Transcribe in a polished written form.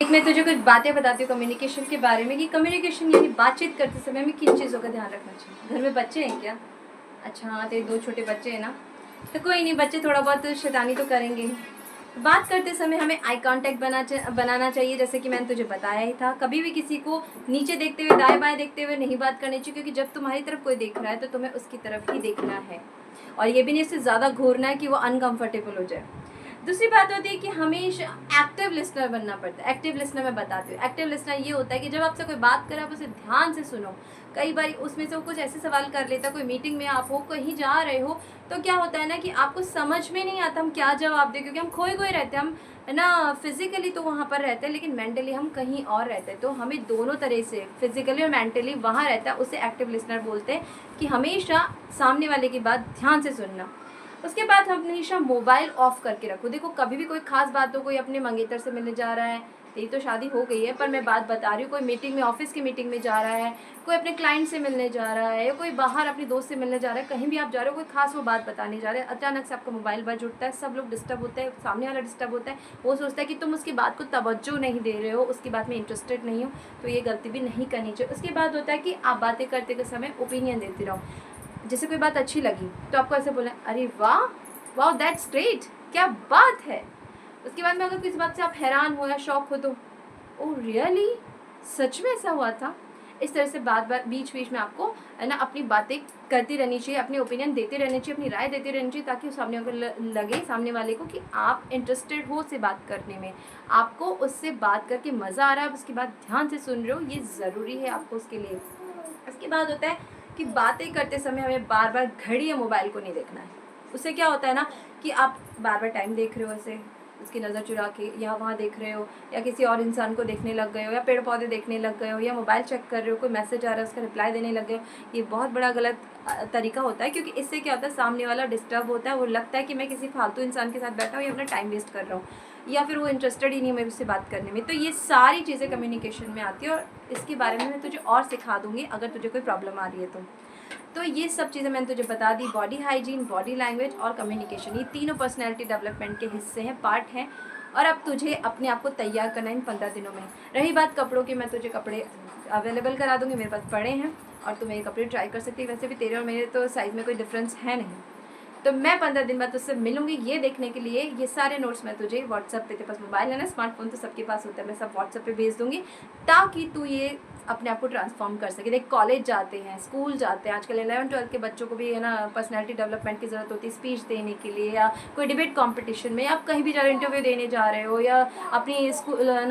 एक मैं तुझे कुछ बातें बताती हूँ कम्युनिकेशन के बारे में कि कम्युनिकेशन यानी बातचीत करते समय हमें किन चीज़ों का ध्यान रखना चाहिए। घर में बच्चे हैं क्या? अच्छा हाँ, तेरे 2 छोटे बच्चे हैं ना, तो कोई नहीं, बच्चे थोड़ा बहुत शैतानी तो करेंगे ही। बात करते समय हमें आई कांटेक्ट बनाना चाहिए, जैसे कि मैंने तुझे बताया ही था। कभी भी किसी को नीचे देखते हुए, दाएं बाएं देखते हुए नहीं बात करनी चाहिए, क्योंकि जब तुम्हारी तरफ कोई देख रहा है तो तुम्हें उसकी तरफ ही देखना है, और ये भी नहीं इससे ज़्यादा घूरना है कि वो अनकंफर्टेबल हो जाए। दूसरी बात होती है कि हमेशा एक्टिव लिसनर बनना पड़ता है। एक्टिव लिसनर मैं बताती हूँ। एक्टिव लिसनर ये होता है कि जब आपसे कोई बात करे आप उसे ध्यान से सुनो। कई बार उसमें से वो कुछ ऐसे सवाल कर लेता है, कोई मीटिंग में आप हो, कहीं जा रहे हो, तो क्या होता है ना कि आपको समझ में नहीं आता हम क्या जवाब दें, क्योंकि हम खोए खोए रहते हैं। हम है ना, फिजिकली तो वहाँ पर रहते हैं लेकिन मेंटली हम कहीं और रहते हैं। तो हमें दोनों तरह से फिजिकली और मेंटली वहाँ रहता है, उसे एक्टिव लिसनर बोलते हैं, कि हमेशा सामने वाले की बात ध्यान से सुनना। उसके बाद हम हमेशा मोबाइल ऑफ करके रखो। देखो, कभी भी कोई खास बात हो, कोई अपने मंगेतर से मिलने जा रहा है, तेरी तो शादी हो गई है पर मैं बात बता रही हूँ, कोई मीटिंग में, ऑफिस की मीटिंग में जा रहा है, कोई अपने क्लाइंट से मिलने जा रहा है, या कोई बाहर अपने दोस्त से मिलने जा रहा है, कहीं भी आप जा रहे हो, कोई खास वो बात बताने जा रहे हैं, अचानक से आपका मोबाइल बज उठता है, सब लोग डिस्टर्ब होते हैं, सामने वाला डिस्टर्ब होता है, वो सोचता है कि तुम उसकी बात को तवज्जो नहीं दे रहे हो, उसकी बात में इंटरेस्टेड नहीं हो, तो ये गलती भी नहीं करनी चाहिए। उसके बाद होता है कि आप बातें करते के समय ओपिनियन देते रहो। जैसे कोई बात अच्छी लगी तो आपको ऐसे बोलना, अरे वाह वाह दैट्स ग्रेट, क्या बात है। उसके बाद में अगर किसी बात से आप हैरान हो या शॉक हो तो, ओह रियली, सच में ऐसा हुआ था। इस तरह से बात बात बीच बीच में आपको है ना अपनी बातें करती रहनी चाहिए, अपने ओपिनियन देते रहने चाहिए, अपनी राय देते रहनी चाहिए, ताकि सामने वाले लगे, सामने वाले को, कि आप इंटरेस्टेड हो उससे बात करने में, आपको उससे बात करके मज़ा आ रहा है, आप उसकी बात ध्यान से सुन रहे हो, ये ज़रूरी है आपको उसके लिए। इसके बाद होता है कि बातें करते समय हमें बार बार घड़ी या मोबाइल को नहीं देखना है। उससे क्या होता है ना कि आप बार बार टाइम देख रहे हो, ऐसे उसकी नज़र चुरा के यहाँ वहाँ देख रहे हो, या किसी और इंसान को देखने लग गए हो, या पेड़ पौधे देखने लग गए हो, या मोबाइल चेक कर रहे हो, कोई मैसेज आ रहा है उसका रिप्लाई देने लग गए हो। ये बहुत बड़ा गलत तरीका होता है, क्योंकि इससे क्या होता है, सामने वाला डिस्टर्ब होता है, वो लगता है कि मैं किसी फालतू इंसान के साथ बैठा हूँ या अपना टाइम वेस्ट कर रहा हूँ, या फिर वो इंटरेस्टेड ही नहीं है मेरे से बात करने में। तो ये सारी चीज़ें कम्युनिकेशन में आती है, और इसके बारे में मैं तुझे और सिखा दूँगी अगर तुझे कोई प्रॉब्लम आ रही है तो ये सब चीज़ें मैंने तुझे बता दी। बॉडी हाइजीन, बॉडी लैंग्वेज और कम्युनिकेशन, ये तीनों पर्सनैलिटी डेवलपमेंट के हिस्से हैं, पार्ट हैं, और अब तुझे अपने आप को तैयार करना इन 15 दिनों में। रही बात कपड़ों की, मैं तुझे कपड़े अवेलेबल करा दूँगी, मेरे पास पड़े हैं, और तू मेरे कपड़े ट्राई कर सकती है। वैसे भी तेरे और मेरे तो साइज़ में कोई डिफरेंस है नहीं। तो मैं 15 दिन बाद तुझसे मिलूंगी ये देखने के लिए। ये सारे नोट्स मैं तुझे व्हाट्सएप पे, तेरे पास मोबाइल है ना, स्मार्टफोन तो सबके पास होता है, मैं सब व्हाट्सएप पे भेज दूंगी, ताकि तू ये अपने आप को ट्रांसफॉर्म कर सके। देख, कॉलेज जाते हैं, स्कूल जाते हैं, आजकल 11-12 के बच्चों को भी है ना पर्सनैलिटी डेवलपमेंट की ज़रूरत होती है, स्पीच देने के लिए, या कोई डिबेट कॉम्पिटिशन में, या आप कहीं भी जा रहे, इंटरव्यू देने जा रहे हो, या अपनी स्कूल ना